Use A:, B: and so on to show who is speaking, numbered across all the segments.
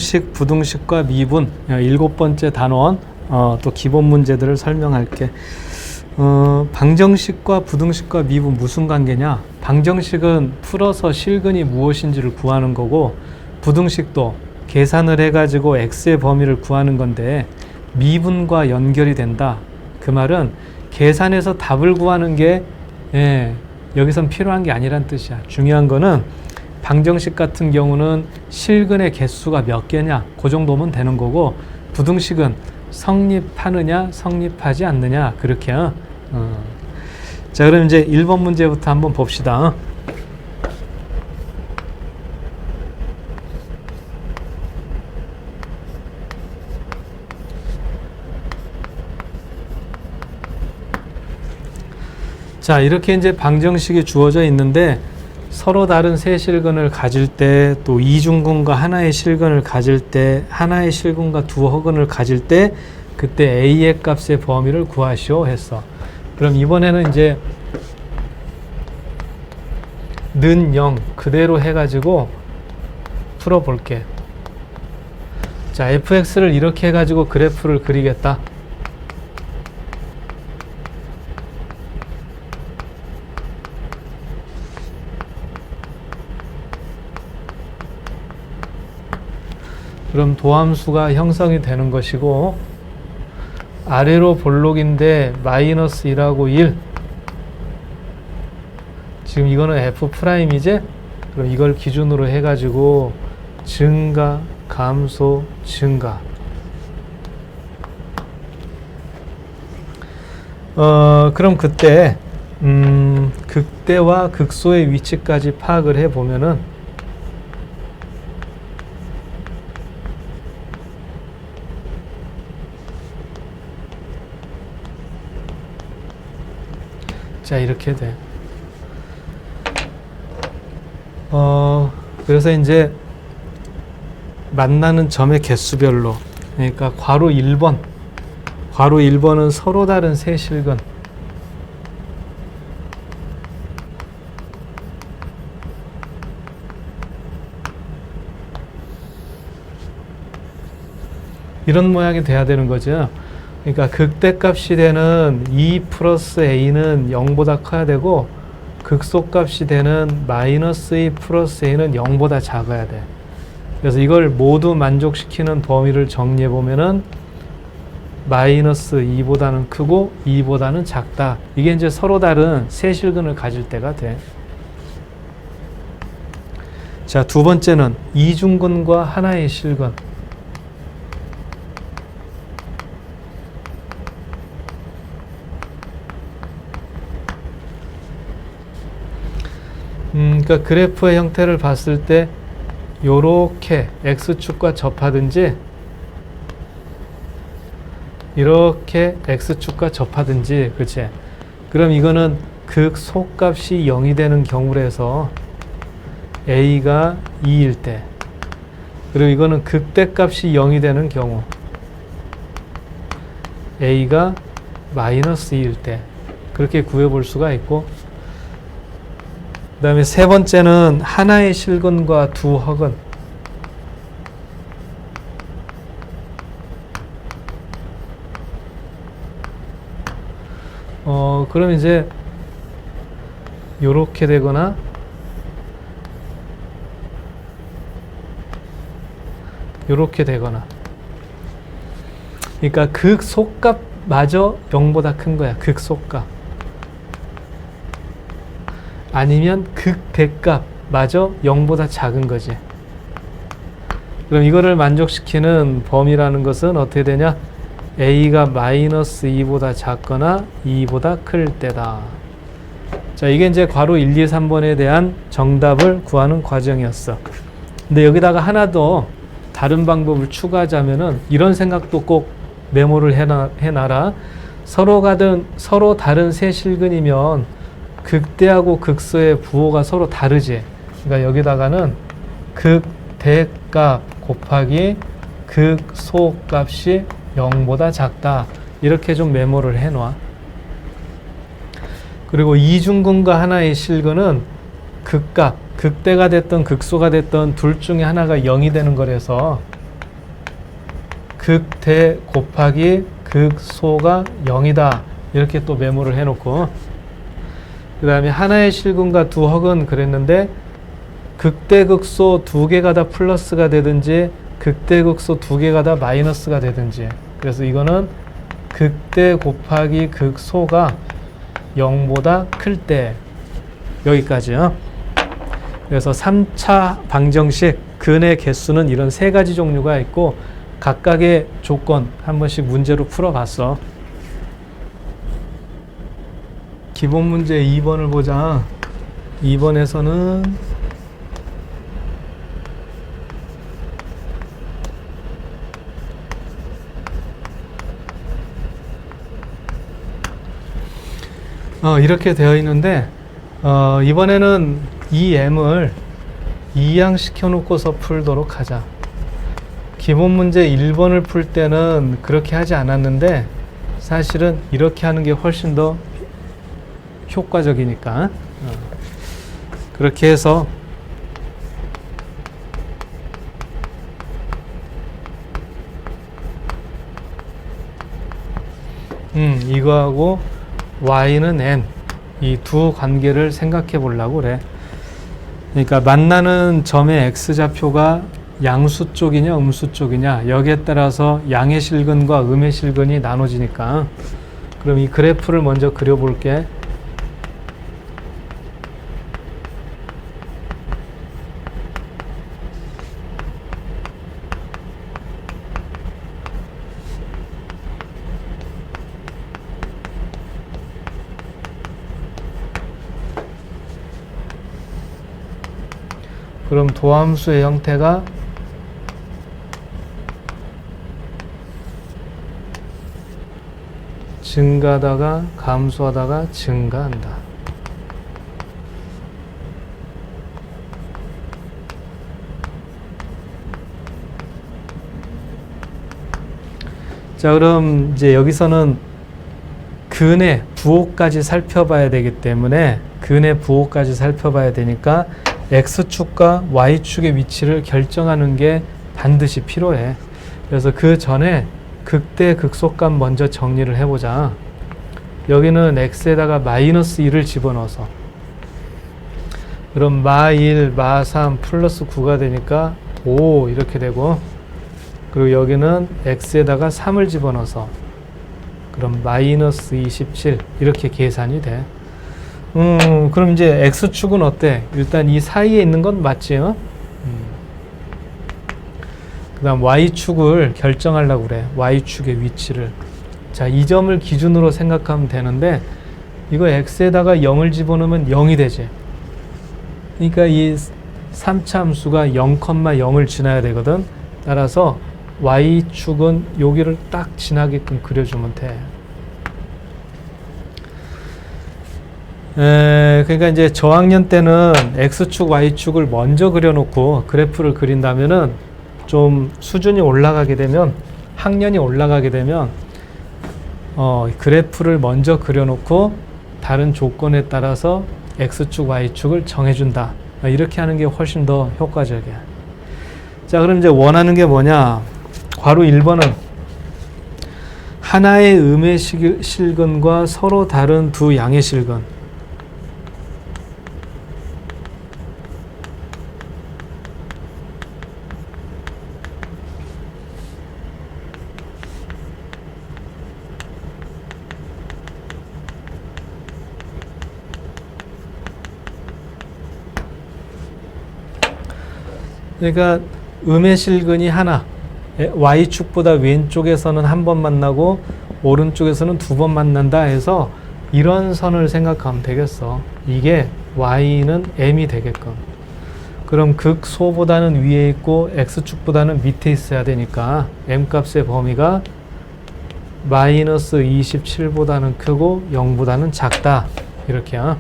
A: 방정식, 부등식과 미분 7번째 단원 또 기본 문제들을 설명할게. 방정식과 부등식과 미분 무슨 관계냐? 방정식은 풀어서 실근이 무엇인지를 구하는 거고, 부등식도 계산을 해가지고 x의 범위를 구하는 건데 미분과 연결이 된다. 그 말은 계산해서 답을 구하는 게 여기선 필요한 게 아니란 뜻이야. 중요한 거는 방정식 같은 경우는 실근의 개수가 몇 개냐, 그 정도면 되는 거고, 부등식은 성립하느냐 성립하지 않느냐, 그렇게. 자, 그럼 이제 1번 문제부터 한번 봅시다. 자, 이렇게 이제 방정식이 주어져 있는데 서로 다른 세 실근을 가질 때, 또 이중근과 하나의 실근을 가질 때, 하나의 실근과 두 허근을 가질 때, 그때 a의 값의 범위를 구하시오 했어. 그럼 이번에는 이제 는 0 그대로 해가지고 풀어볼게. 자, fx를 이렇게 해가지고 그래프를 그리겠다. 그럼 도함수가 형성이 되는 것이고, 아래로 볼록인데 마이너스 1하고 1, 지금 이거는 F'이지? 그럼 이걸 기준으로 해가지고 증가, 감소, 증가. 그럼 그때 극대와 극소의 위치까지 파악을 해보면은 자, 이렇게 돼. 그래서 이제 만나는 점의 개수별로, 그러니까 괄호 1번은 서로 다른 세 실근, 이런 모양이 돼야 되는 거죠. 그러니까 극대값이 되는 2 플러스 a는 0보다 커야 되고, 극소값이 되는 마이너스 2 플러스 a는 0보다 작아야 돼. 그래서 이걸 모두 만족시키는 범위를 정리해 보면은 마이너스 2보다는 크고 2보다는 작다. 이게 이제 서로 다른 세 실근을 가질 때가 돼. 자, 두 번째는 이중근과 하나의 실근. 그러니까 그래프의 형태를 봤을 때 요렇게 x축과 접하든지, 이렇게 x축과 접하든지, 그치? 그럼 이거는 극소값이 0이 되는 경우라서 a가 2일 때, 그리고 이거는 극대값이 0이 되는 경우 a가 마이너스 2일 때, 그렇게 구해볼 수가 있고, 그 다음에 세 번째는 하나의 실근과 두 허근. 그럼 이제 요렇게 되거나 요렇게 되거나, 그러니까 극소값마저 0보다 큰 거야. 극소값. 아니면 극대값마저 0보다 작은 거지. 그럼 이거를 만족시키는 범위라는 것은 어떻게 되냐? a가 마이너스 2보다 작거나 2보다 클 때다. 자, 이게 이제 괄호 1, 2, 3번에 대한 정답을 구하는 과정이었어. 근데 여기다가 하나 더 다른 방법을 추가하자면은 이런 생각도 꼭 메모를 해놔라. 서로 다른 세 실근이면 극대하고 극소의 부호가 서로 다르지. 그러니까 여기다가는 극대값 곱하기 극소값이 0보다 작다. 이렇게 좀 메모를 해놔. 그리고 이중근과 하나의 실근은 극값, 극대가 됐든 극소가 됐든 둘 중에 하나가 0이 되는 거라서 극대 곱하기 극소가 0이다. 이렇게 또 메모를 해놓고, 그 다음에 하나의 실근과 두 헉은 그랬는데 극대 극소 두 개가 다 플러스가 되든지 극대 극소 두 개가 다 마이너스가 되든지, 그래서 이거는 극대 곱하기 극소가 0보다 클 때, 여기까지요. 그래서 3차 방정식 근의 개수는 이런 세 가지 종류가 있고 각각의 조건 한 번씩 문제로 풀어봤어. 기본 문제 2번을 보자. 2번에서는 이렇게 되어 있는데 이번에는 이 m을 이항시켜 놓고서 풀도록 하자. 기본 문제 1번을 풀 때는 그렇게 하지 않았는데 사실은 이렇게 하는 게 훨씬 더 효과적이니까 그렇게 해서 이거하고 y는 n, 이 두 관계를 생각해 보려고 그래. 그러니까 만나는 점의 x좌표가 양수 쪽이냐 음수 쪽이냐, 여기에 따라서 양의 실근과 음의 실근이 나눠지니까, 그럼 이 그래프를 먼저 그려볼게. 그럼 도함수의 형태가 증가하다가 감소하다가 증가한다. 자, 그럼 이제 여기서는 근의 부호까지 살펴봐야 되기 때문에, 근의 부호까지 살펴봐야 되니까 X축과 Y축의 위치를 결정하는 게 반드시 필요해. 그래서 그 전에 극대 극소값 먼저 정리를 해보자. 여기는 X에다가 마이너스 1을 집어넣어서, 그럼 마1, 마3 플러스 9가 되니까 5 이렇게 되고, 그리고 여기는 X에다가 3을 집어넣어서 그럼 마이너스 27 이렇게 계산이 돼. 그럼 이제 X축은 어때? 일단 이 사이에 있는 건 맞지? 그 다음 Y축을 결정하려고 그래. Y축의 위치를. 자, 이 점을 기준으로 생각하면 되는데, 이거 X에다가 0을 집어넣으면 0이 되지. 그러니까 이 3차 함수가 0,0을 지나야 되거든. 따라서 Y축은 여기를 딱 지나게끔 그려주면 돼. 그러니까 이제 저학년 때는 X축, Y축을 먼저 그려놓고 그래프를 그린다면은 좀 수준이 올라가게 되면, 학년이 올라가게 되면 그래프를 먼저 그려놓고 다른 조건에 따라서 X축, Y축을 정해준다. 이렇게 하는 게 훨씬 더 효과적이야. 자, 그럼 이제 원하는 게 뭐냐? 괄호 1번은 하나의 음의 실근과 서로 다른 두 양의 실근. 그러니까 음의 실근이 하나, Y축보다 왼쪽에서는 한 번 만나고 오른쪽에서는 두 번 만난다 해서 이런 선을 생각하면 되겠어. 이게 Y는 M이 되게끔. 그럼 극소보다는 위에 있고 X축보다는 밑에 있어야 되니까 M값의 범위가 마이너스 27보다는 크고 0보다는 작다. 이렇게요.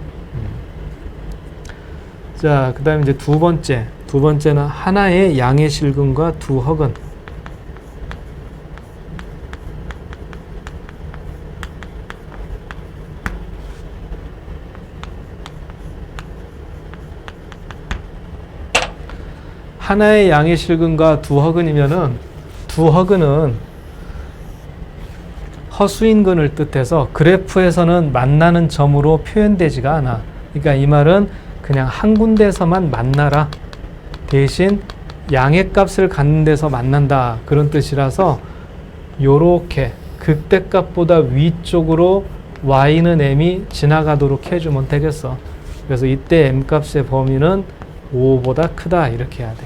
A: 자, 그 다음에 이제 두 번째는 하나의 양의 실근과 두 헉은. 하나의 양의 실근과 두 헉은이면은, 두 헉은은 허수인근을 뜻해서 그래프에서는 만나는 점으로 표현되지가 않아. 그러니까 이 말은 그냥 한 군데서만 만나라. 대신 양의 값을 갖는 데서 만난다. 그런 뜻이라서 요렇게 극대값보다 위쪽으로 y는 m이 지나가도록 해주면 되겠어. 그래서 이때 m값의 범위는 5보다 크다. 이렇게 해야 돼.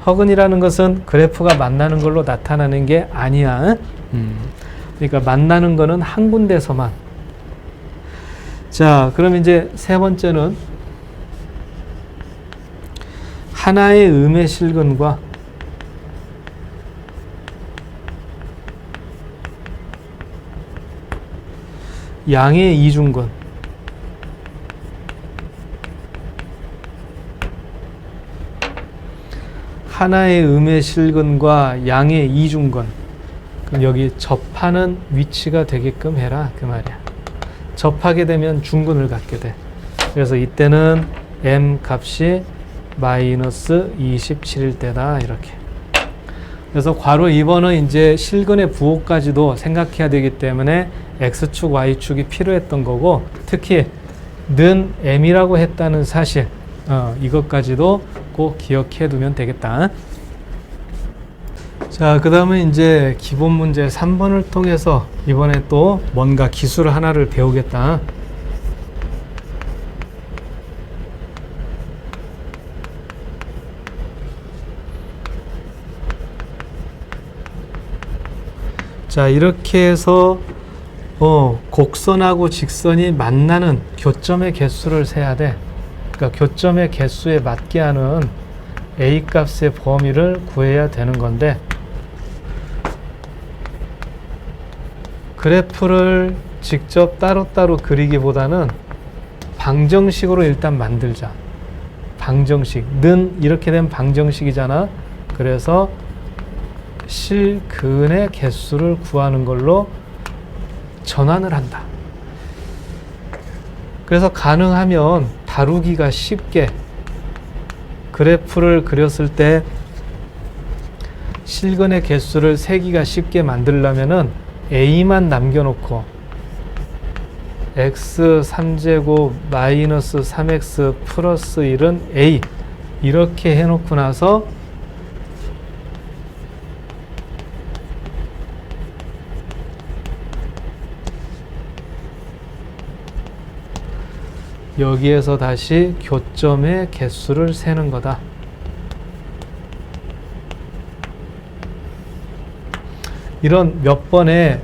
A: 허근이라는 것은 그래프가 만나는 걸로 나타나는 게 아니야. 그러니까 만나는 거는 한 군데서만. 자, 그럼 이제 세 번째는 하나의 음의 실근과 양의 이중근. 하나의 음의 실근과 양의 이중근. 그럼 여기 접하는 위치가 되게끔 해라. 그 말이야. 접하게 되면 중근을 갖게 돼. 그래서 이때는 m 값이 마이너스 27일 때다. 이렇게. 그래서 괄호 2번은 이제 실근의 부호까지도 생각해야 되기 때문에 x축, y축이 필요했던 거고, 특히 는 m이라고 했다는 사실, 이것까지도 꼭 기억해 두면 되겠다. 자, 그 다음에 이제 기본 문제 3번을 통해서 이번에 또 뭔가 기술 하나를 배우겠다. 자, 이렇게 해서 곡선하고 직선이 만나는 교점의 개수를 세야 돼. 그러니까 교점의 개수에 맞게 하는 a 값의 범위를 구해야 되는 건데, 그래프를 직접 따로따로 그리기보다는 방정식으로 일단 만들자. 방정식. 는 이렇게 된 방정식이잖아. 그래서 실근의 개수를 구하는 걸로 전환을 한다. 그래서 가능하면 다루기가 쉽게 그래프를 그렸을 때 실근의 개수를 세기가 쉽게 만들려면은 a만 남겨놓고 x 3제곱 마이너스 3x 플러스 1은 a 이렇게 해놓고 나서 여기에서 다시 교점의 개수를 세는 거다. 이런 몇 번의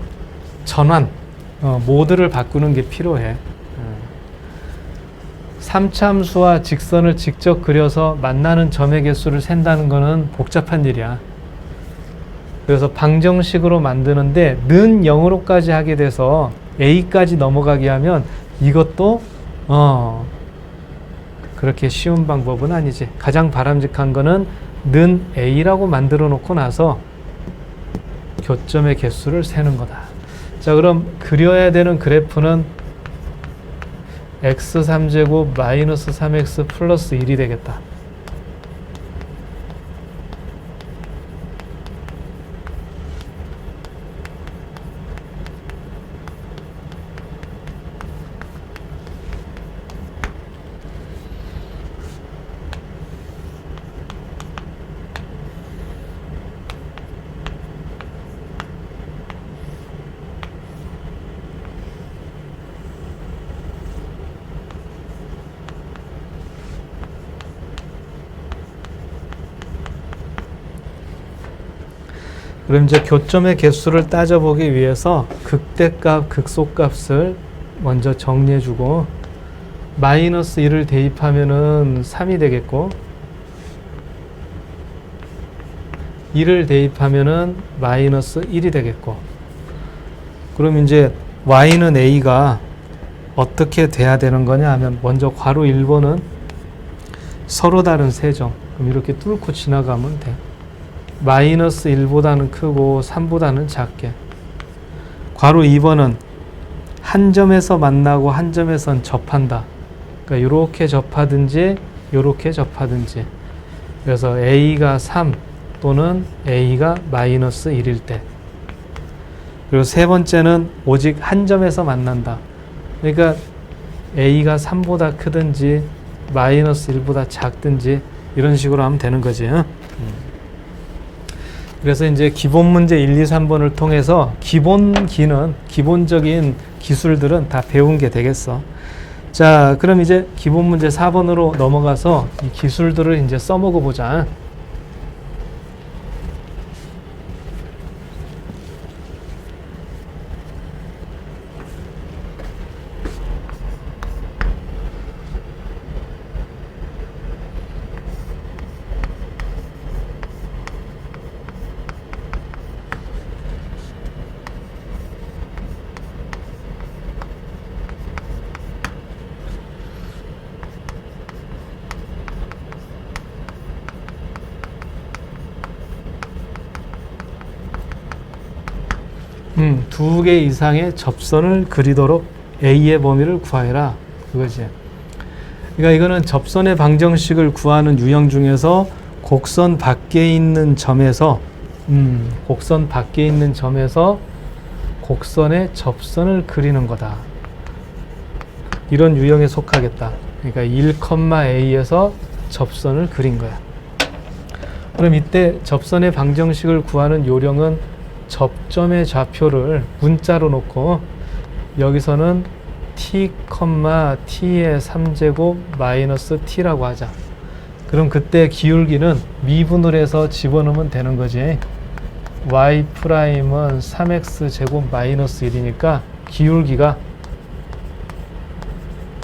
A: 전환, 모드를 바꾸는 게 필요해. 3참수와 직선을 직접 그려서 만나는 점의 개수를 센다는 거는 복잡한 일이야. 그래서 방정식으로 만드는데 는 0으로까지 하게 돼서 a까지 넘어가게 하면 이것도 그렇게 쉬운 방법은 아니지. 가장 바람직한 거는 는 a라고 만들어 놓고 나서 교점의 개수를 세는 거다. 자, 그럼 그려야 되는 그래프는 x 3제곱 마이너스 3x 플러스 1이 되겠다. 그럼 이제 교점의 개수를 따져보기 위해서 극대값, 극소값을 먼저 정리해주고 마이너스 1을 대입하면은 3이 되겠고 1을 대입하면은 마이너스 1이 되겠고 그럼 이제 y는 a가 어떻게 돼야 되는 거냐 하면 먼저 괄호 1번은 서로 다른 세점 그럼 이렇게 뚫고 지나가면 돼. 마이너스 1보다는 크고 3보다는 작게. 괄호 2번은 한 점에서 만나고 한 점에선 접한다. 그러니까 이렇게 접하든지 이렇게 접하든지. 그래서 a가 3 또는 a가 마이너스 1일 때. 그리고 세 번째는 오직 한 점에서 만난다. 그러니까 a가 3보다 크든지 마이너스 1보다 작든지 이런 식으로 하면 되는 거지. 그래서 이제 기본 문제 1, 2, 3번을 통해서 기본적인 기술들은 다 배운 게 되겠어. 자, 그럼 이제 기본 문제 4번으로 넘어가서 이 기술들을 이제 써먹어 보자. 두 개 이상의 접선을 그리도록 A의 범위를 구하여라. 그거지. 그러니까 이거는 접선의 방정식을 구하는 유형 중에서 곡선 밖에 있는 점에서 곡선의 접선을 그리는 거다. 이런 유형에 속하겠다. 그러니까 1,A에서 접선을 그린 거야. 그럼 이때 접선의 방정식을 구하는 요령은 접점의 좌표를 문자로 놓고 여기서는 t, t의 3제곱 마이너스 t라고 하자. 그럼 그때 기울기는 미분을 해서 집어넣으면 되는 거지. y 프라임은 3x 제곱 마이너스 1이니까 기울기가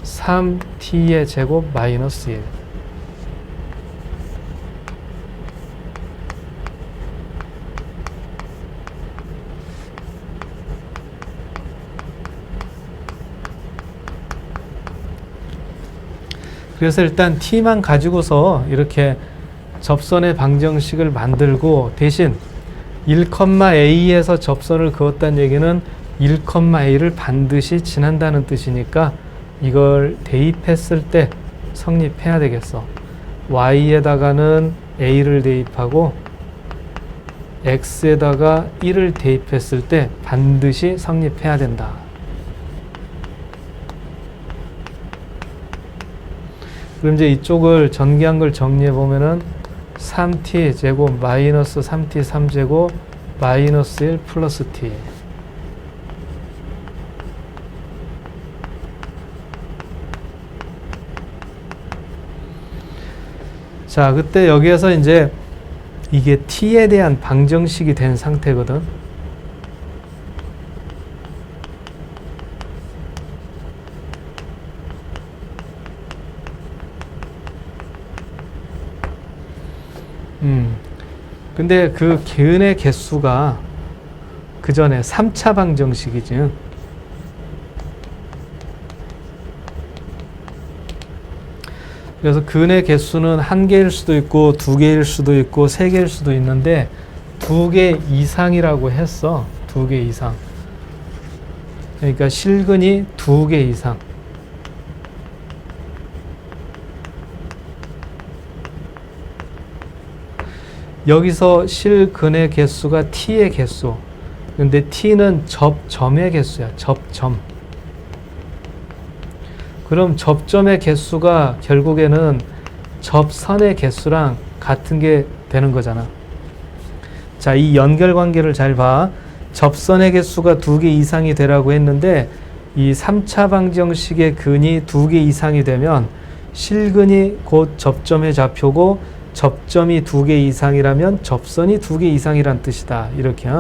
A: 3t의 제곱 마이너스 1. 그래서 일단 t만 가지고서 이렇게 접선의 방정식을 만들고 대신 1,a에서 접선을 그었다는 얘기는 1,a를 반드시 지난다는 뜻이니까 이걸 대입했을 때 성립해야 되겠어. y에다가는 a를 대입하고 x에다가 1을 대입했을 때 반드시 성립해야 된다. 그럼 이제 이쪽을 전개한 걸 정리해 보면은 3t 제곱 마이너스 3t 3제곱 마이너스 1 플러스 t. 자, 그때 여기에서 이제 이게 t에 대한 방정식이 된 상태거든. 근데 그 개은의 개수가 그 전에 3차 방정식이지. 그래서 근의 개수는 한 개일 수도 있고 두 개일 수도 있고 세 개일 수도 있는데 2개 이상이라고 했어. 2개 이상. 그러니까 실근이 2개 이상. 여기서 실근의 개수가 t의 개수. 근데 t는 접점의 개수야. 접점. 그럼 접점의 개수가 결국에는 접선의 개수랑 같은 게 되는 거잖아. 자, 이 연결 관계를 잘 봐. 접선의 개수가 2개 이상이 되라고 했는데 이 3차 방정식의 근이 2개 이상이 되면 실근이 곧 접점의 좌표고 접점이 2개 이상이라면 접선이 2개 이상이란 뜻이다. 이렇게.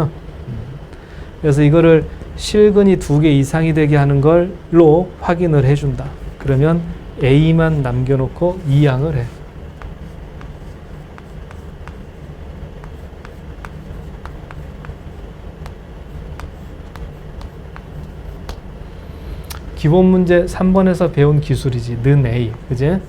A: 그래서 이거를 실근이 2개 이상이 되게 하는 걸로 확인을 해준다. 그러면 A만 남겨놓고 이항을 해. 기본 문제 3번에서 배운 기술이지. 는 A. 그지?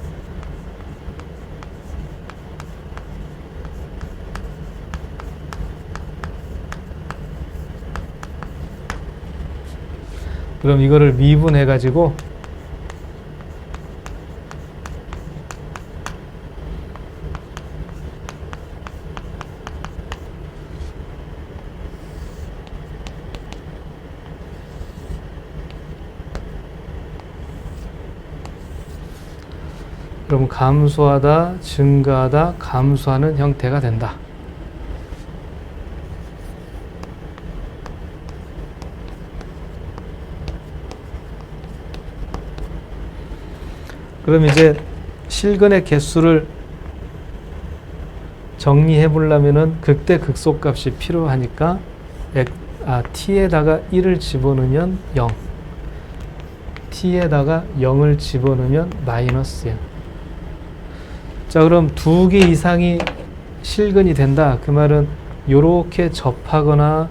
A: 그럼 이거를 미분해 가지고 그럼 감소하다, 증가하다, 감소하는 형태가 된다. 그럼 이제 실근의 개수를 정리해 보려면은 극대 극소값이 필요하니까 t에다가 1을 집어넣으면 0, t에다가 0을 집어넣으면 마이너스 0. 자, 그럼 두 개 이상이 실근이 된다. 그 말은 요렇게 접하거나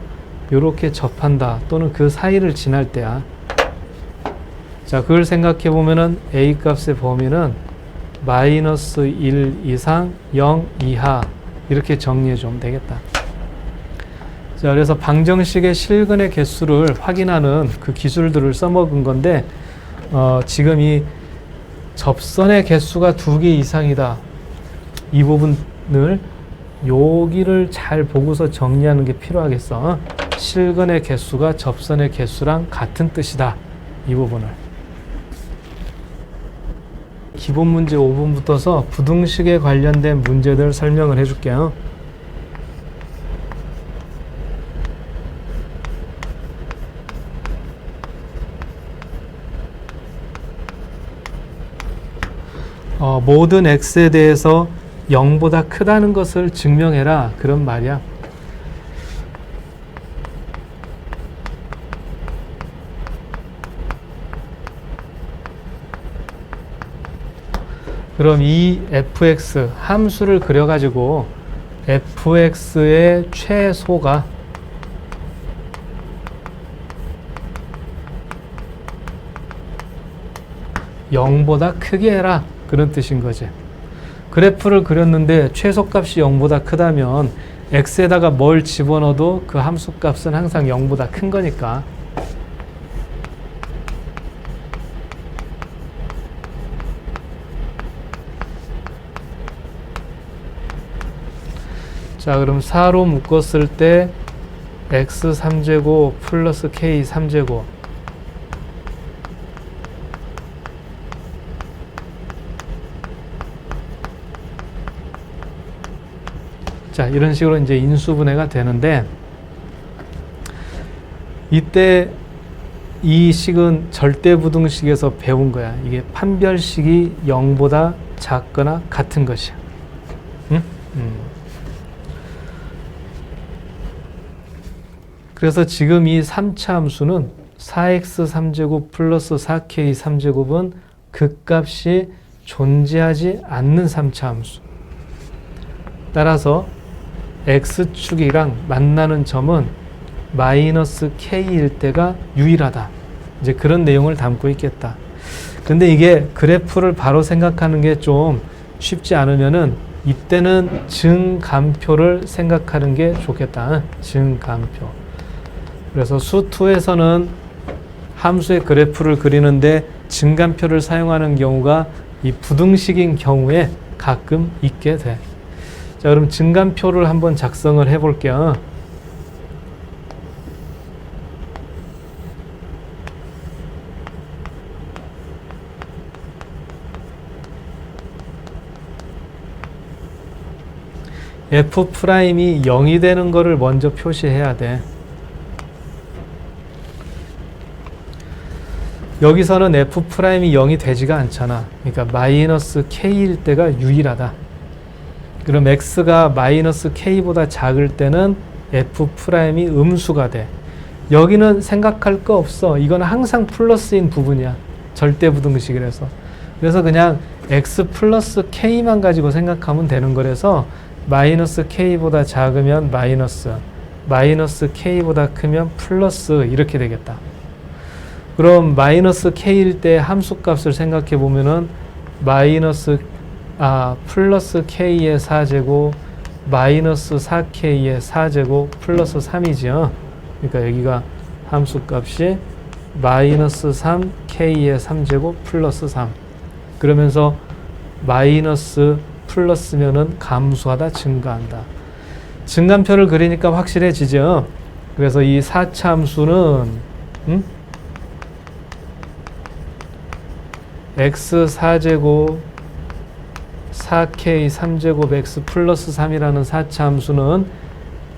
A: 요렇게 접한다, 또는 그 사이를 지날 때야. 자, 그걸 생각해 보면은 a 값의 범위는 마이너스 1 이상 0 이하 이렇게 정리해 주면 되겠다. 자, 그래서 방정식의 실근의 개수를 확인하는 그 기술들을 써먹은 건데, 지금 이 접선의 개수가 2개 이상이다, 이 부분을 여기를 잘 보고서 정리하는 게 필요하겠어. 실근의 개수가 접선의 개수랑 같은 뜻이다, 이 부분을. 기본 문제 5번부터서 부등식에 관련된 문제들 설명을 해줄게요. 모든 x에 대해서 0보다 크다는 것을 증명해라, 그런 말이야. 그럼 이 fx 함수를 그려가지고 fx의 최소가 (0보다) 크게 해라, 그런 뜻인 거지. 그래프를 그렸는데 최소값이 0보다 크다면 x에다가 뭘 집어넣어도 그 함수값은 항상 0보다 큰 거니까. 자, 그럼 4로 묶었을 때 x 3제곱 플러스 k 3제곱, 자, 이런 식으로 이제 인수분해가 되는데, 이때 이 식은 절대부등식에서 배운 거야. 이게 판별식이 0보다 작거나 같은 것이야. 응? 그래서 지금 이 3차 함수는 4x 3제곱 플러스 4k 3제곱은 극값이 존재하지 않는 3차 함수. 따라서 x축이랑 만나는 점은 마이너스 k일 때가 유일하다, 이제 그런 내용을 담고 있겠다. 근데 이게 그래프를 바로 생각하는 게 좀 쉽지 않으면은 이때는 증감표를 생각하는 게 좋겠다. 증감표. 그래서 수2에서는 함수의 그래프를 그리는데 증감표를 사용하는 경우가 이 부등식인 경우에 가끔 있게 돼. 자, 그럼 증감표를 한번 작성을 해 볼게요. F'이 0이 되는 거를 먼저 표시해야 돼. 여기서는 F'이 0이 되지가 않잖아. 그러니까 마이너스 K일 때가 유일하다. 그럼 X가 마이너스 K보다 작을 때는 F'이 음수가 돼. 여기는 생각할 거 없어. 이건 항상 플러스인 부분이야. 절대부등식이라서. 그래서 그냥 X 플러스 K만 가지고 생각하면 되는 거라서 마이너스 K보다 작으면 마이너스, 마이너스 K보다 크면 플러스, 이렇게 되겠다. 그럼 마이너스 K일 때 함수값을 생각해 보면은 플러스 K의 4제곱 마이너스 4K의 4제곱 플러스 3이죠. 그러니까 여기가 함수값이 마이너스 3K의 3제곱 플러스 3. 그러면서 마이너스 플러스면은 감소하다, 증가한다. 증감표를 그리니까 확실해지죠. 그래서 이 4차 함수는 x 4제곱 4k 3제곱 x 플러스 3이라는 4차 함수는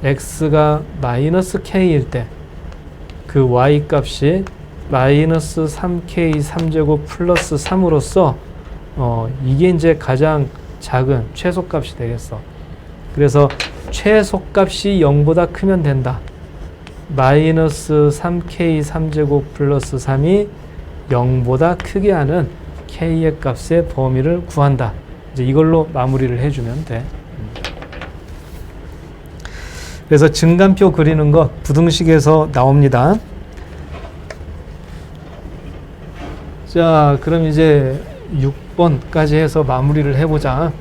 A: x가 마이너스 k일 때 그 y 값이 마이너스 3k 3제곱 플러스 3으로서 이게 이제 가장 작은 최소값이 되겠어. 그래서 최소값이 0보다 크면 된다. 마이너스 3k 3제곱 플러스 3이 0보다 크게 하는 k의 값의 범위를 구한다. 이제 이걸로 마무리를 해주면 돼. 그래서 증간표 그리는 거 부등식에서 나옵니다. 자, 그럼 이제 6번까지 해서 마무리를 해보자.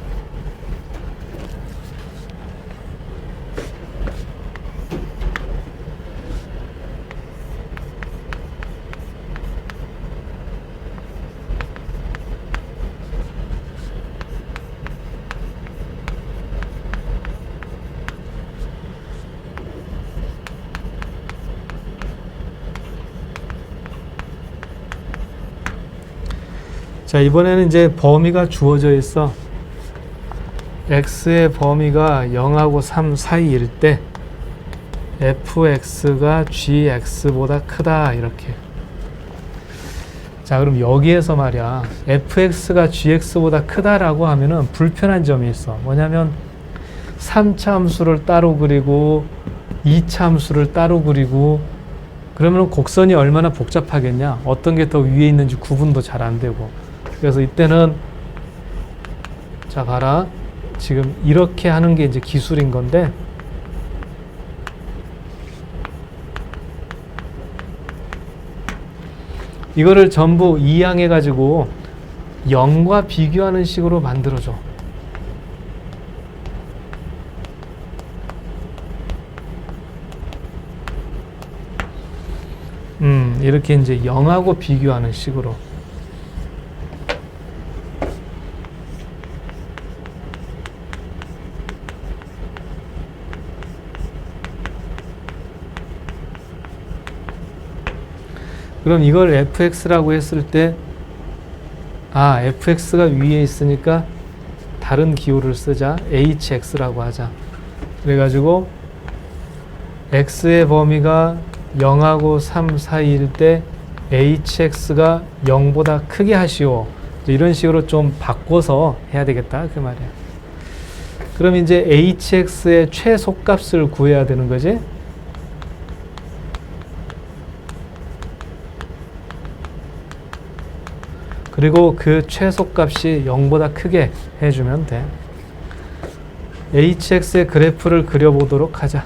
A: 자, 이번에는 이제 범위가 주어져 있어. x의 범위가 0하고 3 사이일 때 fx가 gx보다 크다 이렇게. 자, 그럼 여기에서 말이야 fx가 gx보다 크다라고 하면은 불편한 점이 있어. 뭐냐면 3차 함수를 따로 그리고 2차 함수를 따로 그리고 그러면 곡선이 얼마나 복잡하겠냐. 어떤 게 더 위에 있는지 구분도 잘 안 되고. 그래서 이때는 자 봐라, 지금 이렇게 하는 게 이제 기술인 건데 이거를 전부 이항해 가지고 0과 비교하는 식으로 만들어줘. 이렇게 이제 0하고 비교하는 식으로. 그럼 이걸 fx라고 했을 때 fx가 위에 있으니까 다른 기호를 쓰자. hx라고 하자. 그래가지고 x의 범위가 0하고 3 사이일 때 hx가 0보다 크게 하시오. 이런 식으로 좀 바꿔서 해야 되겠다 그 말이야. 그럼 이제 hx의 최소값을 구해야 되는 거지. 그리고 그 최소값이 0보다 크게 해주면 돼. hx의 그래프를 그려보도록 하자.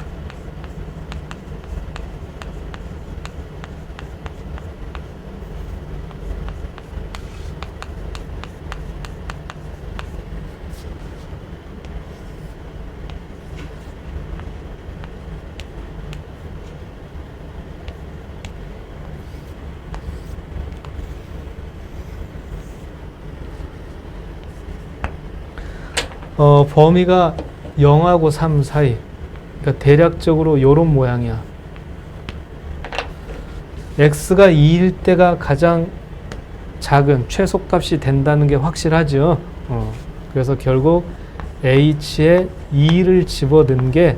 A: 범위가 0하고 3 사이. 그러니까 대략적으로 이런 모양이야. x가 2일 때가 가장 작은 최소값이 된다는 게 확실하죠. 그래서 결국 h에 2를 집어넣은 게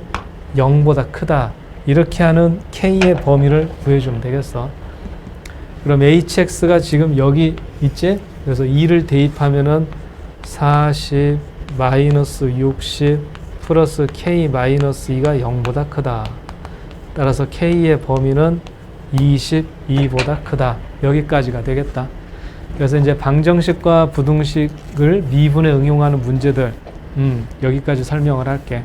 A: 0보다 크다. 이렇게 하는 k의 범위를 구해주면 되겠어. 그럼 hx가 지금 여기 있지? 그래서 2를 대입하면은 40 마이너스 60 플러스 k 마이너스 2가 0보다 크다. 따라서 k의 범위는 22보다 크다. 여기까지가 되겠다. 그래서 이제 방정식과 부등식을 미분에 응용하는 문제들 여기까지 설명을 할게.